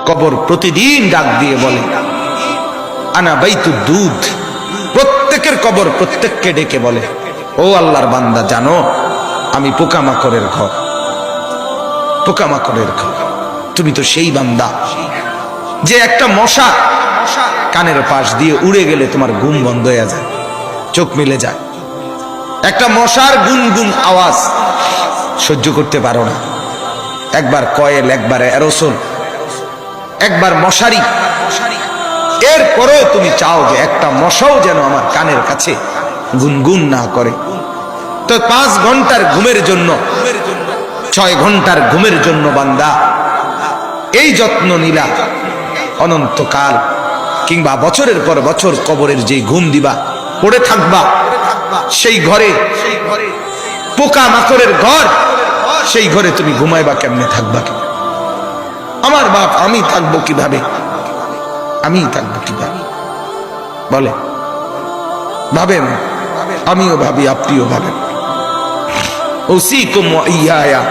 কবর প্রতিদিন ডাক দিয়ে বলে আনা বাইতুদ দুধ। প্রত্যেকের কবর প্রত্যেককে ডেকে বলে, ও আল্লাহর বান্দা, জানো আমি পোকামাকড়ের ঘর, পোকামাকড়ের ঘর। তুমি তো সেই বান্দা যে একটা মশা কানের পাশ দিয়ে উড়ে গেলে তোমার ঘুম বন্ধ হয়ে যায়, চোখ মিলে যায়। একটা মশার গুনগুন আওয়াজ সহ্য করতে পারো না। একবার কয়েল, একবার অ্যারোসোল, একবার মশারি, এরপরেও তুমি চাও যে একটা মশাও যেন আমার কানের কাছে গুনগুন না করে। তো 5 ঘন্টার ঘুমের জন্য, 6 ঘন্টার ঘুমের জন্য বান্দা এই যত্ন নিলা, অনন্তকাল কিংবা বছরের পর বছর কবরের যে ঘুম দিবা, পড়ে থাকবা সেই ঘরে, পোকা মাকড়ের ঘর, সেই ঘরে তুমি ঘুমাইবা কেমনে, থাকবা কেমনে? আমার বাপ, আমি থাকবো কিভাবে? আমি থাকবো কিভাবে বলে? ভাবেন, আমিও ভাবি, আপনিও ভাবেন। ওসিকুম ওয়া ইয়া,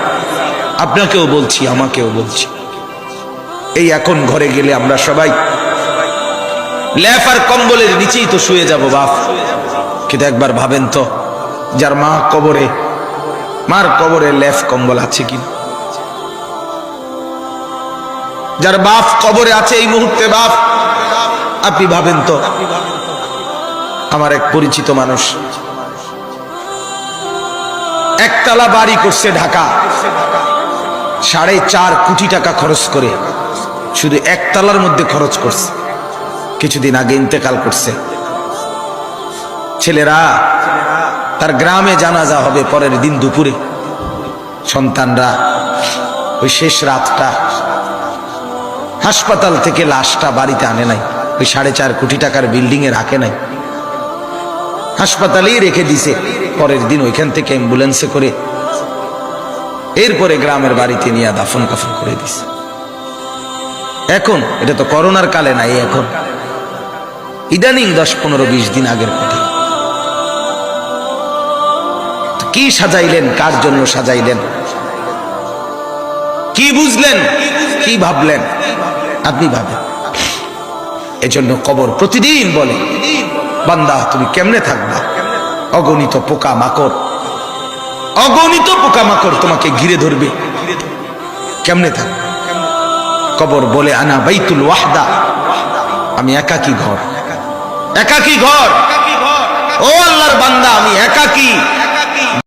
আপনাকেও বলছি, আমাকেও বলছি। এই এখন ঘরে গেলে আমরা সবাই লেপ আর কম্বলের নিচেই তো শুয়ে যাব বাপ। কিন্তু একবার ভাবেন তো, যার মা কবরে, মার কবরে লেপ কম্বল আছে কিনা? যার বাপ কবরে আছে এই মুহূর্তে, বাপ আপনি ভাবেন তো। আমার এক পরিচিত মানুষ একতলা বাড়ি করছে ঢাকা, 4.5 কোটি টাকা খরচ করে, শুধু একতলার মধ্যে খরচ করছে। কিছুদিন আগে ইন্তেকাল করছে। ছেলেরা, তার গ্রামে জানাজা হবে পরের দিন দুপুরে। সন্তানরা ওই শেষ রাতটা হাসপাতাল থেকে লাশটা বাড়িতে আনে নাই, ওই 4.5 কোটি টাকার বিল্ডিং এ রাখে নাই, হাসপাতালেই রেখে দিছে। পরের দিন ওইখান থেকে অ্যাম্বুলেন্সে করে এরপরে গ্রামের বাড়িতে নিয়ে দাফন কাফন করে দিছে। এখন এটা তো করোনার কালে নাই, এখন ইদানিং 10-15-20 দিন আগের কথা। কি সাজাইলেন, কার জন্য সাজাইলেন, কি বুঝলেন, কি ভাবলেন? আপনি ভাবেন। এজন্য কবর প্রতিদিন বলে, বান্দা তুমি কেমনে থাকবা? অগণিত পোকা মাকড়, অগণিত পোকা মাকড় তোমাকে ঘিরে ধরবে, কেমনে থাকবে? কবর বলে আনা বাইতুল ওয়াহদা, আমি একাকী ঘর, একাকী ঘর। ও আল্লাহর বান্দা, আমি একাকী।